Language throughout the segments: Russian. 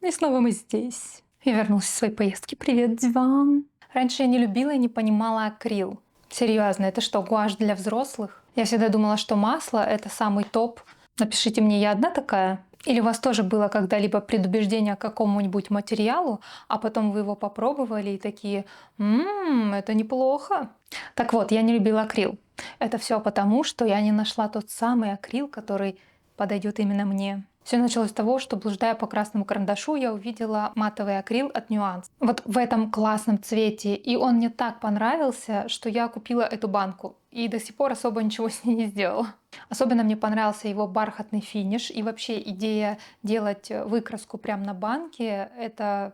И снова мы здесь. Я вернулась из своей поездки. Привет, диван. Раньше я не любила и не понимала акрил. Серьезно, это что, гуашь для взрослых? Я всегда думала, что масло — это самый топ. Напишите мне, я одна такая? Или у вас тоже было когда-либо предубеждение к какому-нибудь материалу, а потом вы его попробовали и такие: это неплохо. Так вот, я не любила акрил. Это все потому, что я не нашла тот самый акрил, который подойдет именно мне. Все началось с того, что, блуждая по красному карандашу, я увидела матовый акрил от Nuance. Вот в этом классном цвете. И он мне так понравился, что я купила эту банку. И до сих пор особо ничего с ней не сделала. Особенно мне понравился его бархатный финиш. И вообще идея делать выкраску прямо на банке, это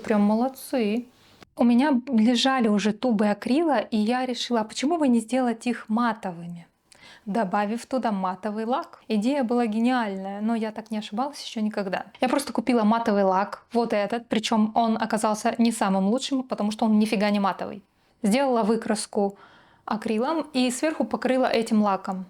прям молодцы. У меня лежали уже тубы акрила, и я решила, а почему бы не сделать их матовыми, добавив туда матовый лак. Идея была гениальная, но я так не ошибалась еще никогда. Я просто купила матовый лак, вот этот, причем он оказался не самым лучшим, потому что он нифига не матовый. Сделала выкраску акрилом и сверху покрыла этим лаком.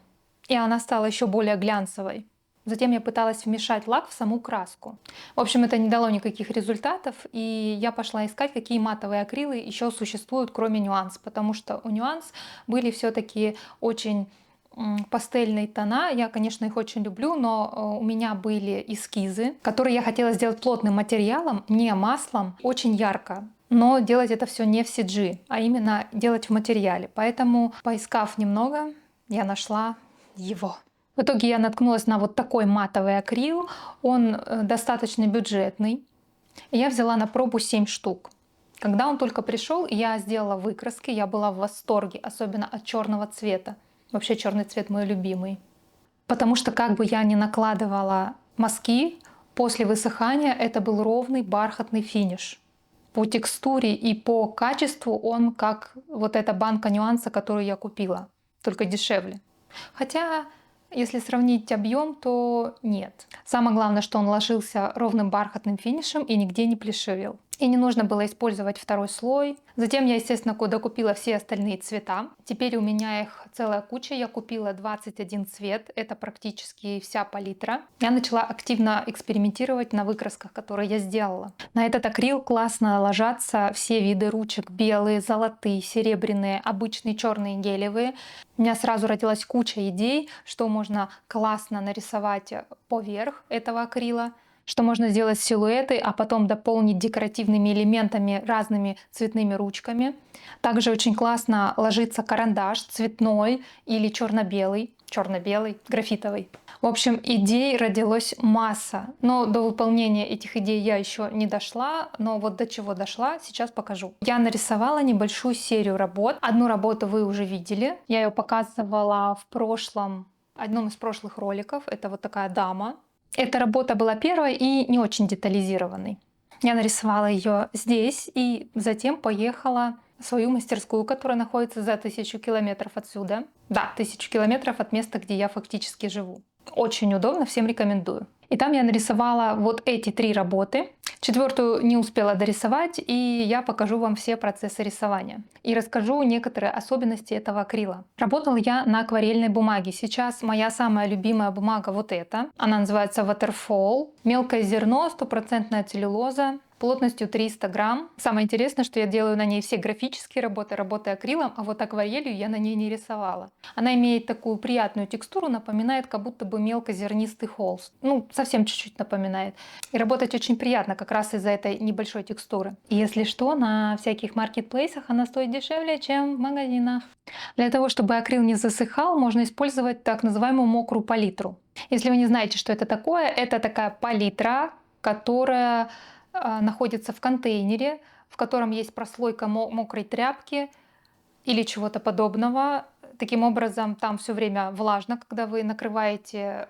И она стала еще более глянцевой. Затем я пыталась вмешать лак в саму краску. В общем, это не дало никаких результатов, и я пошла искать, какие матовые акрилы еще существуют, кроме Nuance, потому что у Nuance были все-таки очень пастельные тона. Я, конечно, их очень люблю, но у меня были эскизы, которые я хотела сделать плотным материалом, не маслом, очень ярко. Но делать это все не в CG, а именно делать в материале. Поэтому, поискав немного, я нашла его. В итоге я наткнулась на вот такой матовый акрил. Он достаточно бюджетный. Я взяла на пробу 7 штук. Когда он только пришел, я сделала выкраски, я была в восторге, особенно от черного цвета. Вообще черный цвет мой любимый. Потому что как бы я ни накладывала мазки, после высыхания это был ровный бархатный финиш. По текстуре и по качеству он как вот эта банка Нюанса, которую я купила, только дешевле. Хотя, если сравнить объем, то нет. Самое главное, что он ложился ровным бархатным финишем и нигде не плешивел. И не нужно было использовать второй слой. Затем я, естественно, докупила все остальные цвета. Теперь у меня их целая куча. Я купила 21 цвет. Это практически вся палитра. Я начала активно экспериментировать на выкрасках, которые я сделала. На этот акрил классно ложатся все виды ручек. Белые, золотые, серебряные, обычные, черные, гелевые. У меня сразу родилась куча идей, что можно классно нарисовать поверх этого акрила, что можно сделать силуэты, а потом дополнить декоративными элементами, разными цветными ручками. Также очень классно ложится карандаш цветной или черно-белый, графитовый. В общем, идей родилась масса, но до выполнения этих идей я еще не дошла, но вот до чего дошла, сейчас покажу. Я нарисовала небольшую серию работ. Одну работу вы уже видели, я ее показывала в одном из прошлых роликов. Это вот такая дама. Эта работа была первой и не очень детализированной. Я нарисовала ее здесь и затем поехала в свою мастерскую, которая находится за 1000 километров отсюда. Да, 1000 километров от места, где я фактически живу. Очень удобно, всем рекомендую. И там я нарисовала вот эти 3 работы. 4-ю не успела дорисовать, и я покажу вам все процессы рисования. И расскажу некоторые особенности этого акрила. Работала я на акварельной бумаге. Сейчас моя самая любимая бумага вот эта. Она называется Waterfall. Мелкое зерно, 100% целлюлоза. Плотностью 300 грамм. Самое интересное, что я делаю на ней все графические работы, работы акрилом, а вот акварелью я на ней не рисовала. Она имеет такую приятную текстуру, напоминает как будто бы мелкозернистый холст. Ну, совсем чуть-чуть напоминает. И работать очень приятно как раз из-за этой небольшой текстуры. И если что, на всяких маркетплейсах она стоит дешевле, чем в магазинах. Для того, чтобы акрил не засыхал, можно использовать так называемую мокрую палитру. Если вы не знаете, что это такая палитра, которая находится в контейнере, в котором есть прослойка мокрой тряпки или чего-то подобного. Таким образом, там все время влажно, когда вы накрываете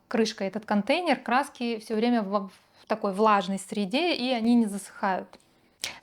крышкой этот контейнер, краски все время в такой влажной среде, и они не засыхают.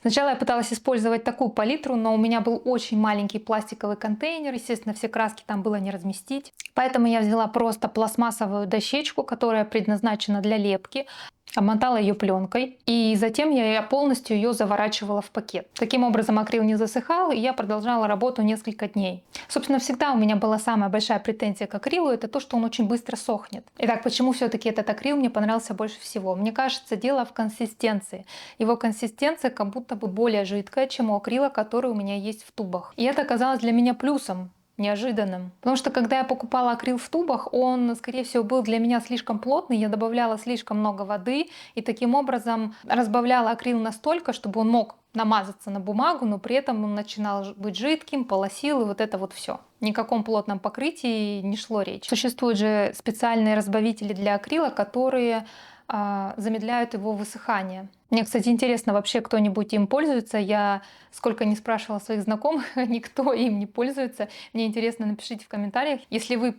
Сначала я пыталась использовать такую палитру, но у меня был очень маленький пластиковый контейнер, естественно, все краски там было не разместить. Поэтому я взяла просто пластмассовую дощечку, которая предназначена для лепки. обмотала ее пленкой, и затем я полностью ее заворачивала в пакет. Таким образом акрил не засыхал, и я продолжала работу несколько дней. Собственно, всегда у меня была самая большая претензия к акрилу, это то, что он очень быстро сохнет. Итак, почему все-таки этот акрил мне понравился больше всего? Мне кажется, дело в консистенции. Его консистенция как будто бы более жидкая, чем у акрила, который у меня есть в тубах. И это оказалось для меня плюсом, неожиданным. Потому что когда я покупала акрил в тубах, он, скорее всего, был для меня слишком плотный, я добавляла слишком много воды и таким образом разбавляла акрил настолько, чтобы он мог намазаться на бумагу, но при этом он начинал быть жидким, полосил и вот это вот все. Ни о каком плотном покрытии не шло речь. Существуют же специальные разбавители для акрила, которые замедляют его высыхание. Мне, кстати, интересно, вообще кто-нибудь им пользуется? Я сколько не спрашивала своих знакомых, никто им не пользуется. Мне интересно, напишите в комментариях, если вы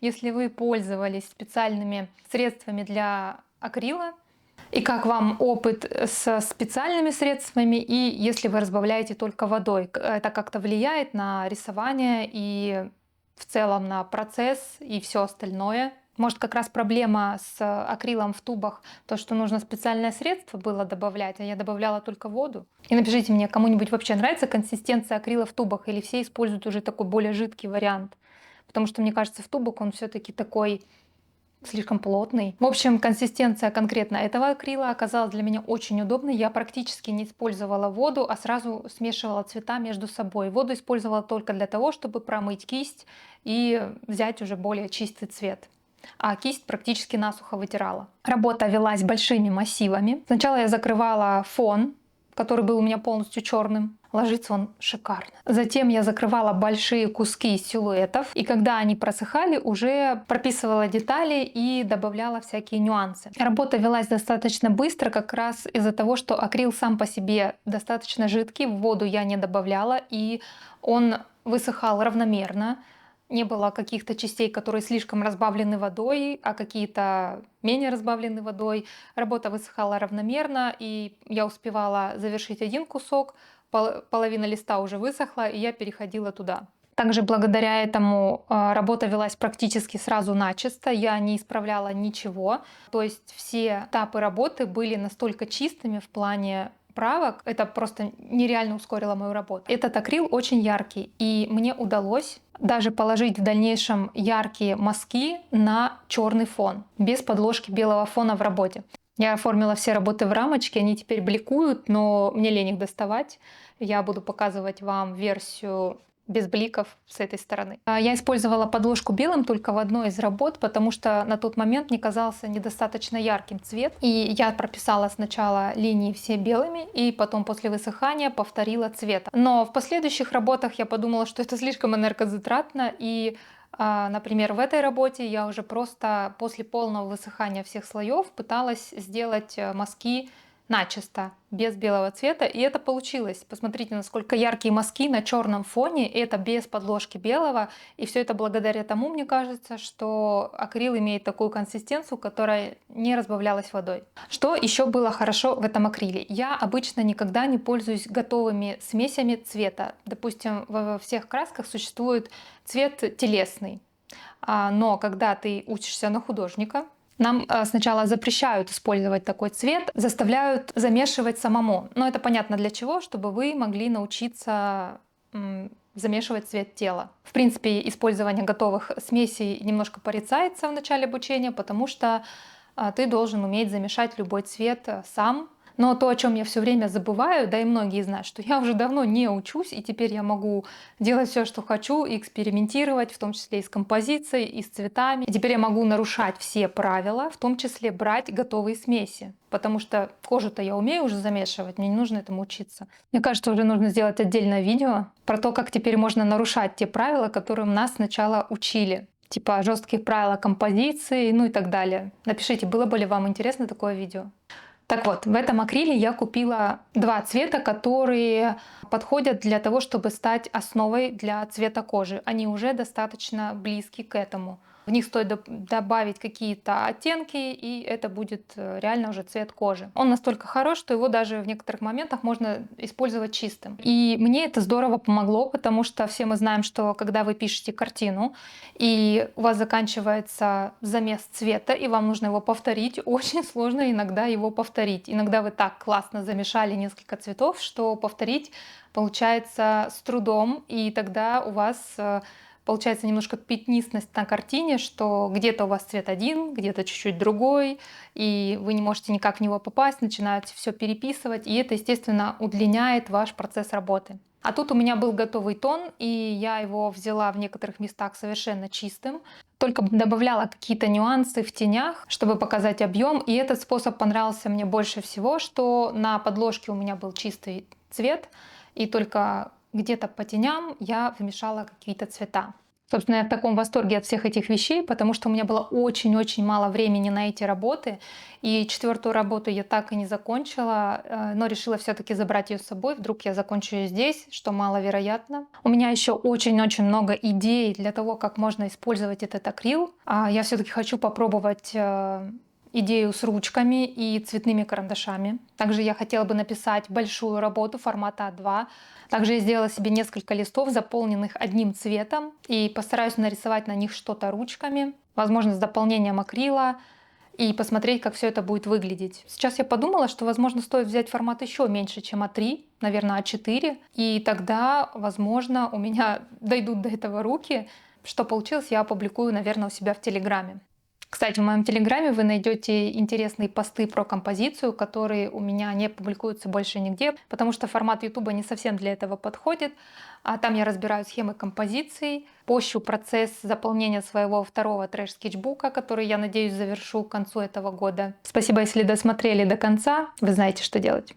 если вы пользовались специальными средствами для акрила, и как вам опыт со специальными средствами, и если вы разбавляете только водой, это как-то влияет на рисование и в целом на процесс и все остальное. Может, как раз проблема с акрилом в тубах, то, что нужно специальное средство было добавлять, а я добавляла только воду. И напишите мне, кому-нибудь вообще нравится консистенция акрила в тубах, или все используют уже такой более жидкий вариант. Потому что, мне кажется, в тубах он все-таки такой слишком плотный. В общем, консистенция конкретно этого акрила оказалась для меня очень удобной. Я практически не использовала воду, а сразу смешивала цвета между собой. Воду использовала только для того, чтобы промыть кисть и взять уже более чистый цвет. А кисть практически насухо вытирала. Работа велась большими массивами. Сначала я закрывала фон, который был у меня полностью черным. Ложится он шикарно. Затем я закрывала большие куски силуэтов, и когда они просыхали, уже прописывала детали и добавляла всякие нюансы. Работа велась достаточно быстро, как раз из-за того, что акрил сам по себе достаточно жидкий, в воду я не добавляла, и он высыхал равномерно. Не было каких-то частей, которые слишком разбавлены водой, а какие-то менее разбавлены водой. Работа высыхала равномерно, и я успевала завершить один кусок, половина листа уже высохла, и я переходила туда. Также благодаря этому работа велась практически сразу начисто, я не исправляла ничего. То есть все этапы работы были настолько чистыми в плане правок, это просто нереально ускорило мою работу. Этот акрил очень яркий, и мне удалось даже положить в дальнейшем яркие мазки на черный фон, без подложки белого фона в работе. Я оформила все работы в рамочке, они теперь бликуют, но мне лень их доставать. Я буду показывать вам версию без бликов с этой стороны. Я использовала подложку белым только в одной из работ, потому что на тот момент мне казался недостаточно ярким цвет. И я прописала сначала линии все белыми, и потом после высыхания повторила цвет. Но в последующих работах я подумала, что это слишком энергозатратно, и например, в этой работе я уже просто после полного высыхания всех слоев пыталась сделать мазки начисто, без белого цвета, и это получилось. Посмотрите, насколько яркие мазки на черном фоне, и это без подложки белого, и все это благодаря тому, мне кажется, что акрил имеет такую консистенцию, которая не разбавлялась водой. Что еще было хорошо в этом акриле? Я обычно никогда не пользуюсь готовыми смесями цвета. Допустим, во всех красках существует цвет телесный, но когда ты учишься на художника, нам сначала запрещают использовать такой цвет, заставляют замешивать самому. Но это понятно для чего, чтобы вы могли научиться замешивать цвет тела. В принципе, использование готовых смесей немножко порицается в начале обучения, потому что ты должен уметь замешать любой цвет сам. Но то, о чем я все время забываю, да и многие знают, что я уже давно не учусь, и теперь я могу делать все, что хочу, и экспериментировать, в том числе и с композицией, и с цветами. И теперь я могу нарушать все правила, в том числе брать готовые смеси. Потому что кожу-то я умею уже замешивать, мне не нужно этому учиться. Мне кажется, уже нужно сделать отдельное видео про то, как теперь можно нарушать те правила, которым нас сначала учили. Типа жестких правил композиции, ну и так далее. Напишите, было бы ли вам интересно такое видео. Так вот, в этом акриле я купила два цвета, которые подходят для того, чтобы стать основой для цвета кожи. Они уже достаточно близки к этому. В них стоит добавить какие-то оттенки, и это будет реально уже цвет кожи. Он настолько хорош, что его даже в некоторых моментах можно использовать чистым. И мне это здорово помогло, потому что все мы знаем, что когда вы пишете картину, и у вас заканчивается замес цвета, и вам нужно его повторить, очень сложно иногда его повторить. Иногда вы так классно замешали несколько цветов, что повторить получается с трудом, и тогда у вас получается немножко пятнистость на картине, что где-то у вас цвет один, где-то чуть-чуть другой, и вы не можете никак в него попасть, начинаете все переписывать, и это, естественно, удлиняет ваш процесс работы. А тут у меня был готовый тон, и я его взяла в некоторых местах совершенно чистым, только добавляла какие-то нюансы в тенях, чтобы показать объем, и этот способ понравился мне больше всего, что на подложке у меня был чистый цвет, и только где-то по теням я вымешала какие-то цвета. Собственно, я в таком восторге от всех этих вещей, потому что у меня было очень-очень мало времени на эти работы. И четвертую работу я так и не закончила, но решила все-таки забрать ее с собой. Вдруг я закончу ее здесь, что маловероятно. У меня еще очень-очень много идей для того, как можно использовать этот акрил. Я все-таки хочу попробовать идею с ручками и цветными карандашами. Также я хотела бы написать большую работу формата А2. Также я сделала себе несколько листов, заполненных одним цветом, и постараюсь нарисовать на них что-то ручками, возможно, с дополнением акрила, и посмотреть, как все это будет выглядеть. Сейчас я подумала, что, возможно, стоит взять формат еще меньше, чем А3, наверное, А4, и тогда, возможно, у меня дойдут до этого руки. Что получилось, я опубликую, наверное, у себя в Телеграме. Кстати, в моем Телеграме вы найдете интересные посты про композицию, которые у меня не публикуются больше нигде, потому что формат YouTube не совсем для этого подходит. А там я разбираю схемы композиций, пощу процесс заполнения своего второго трэш-скетчбука, который, я надеюсь, завершу к концу этого года. Спасибо, если досмотрели до конца. Вы знаете, что делать.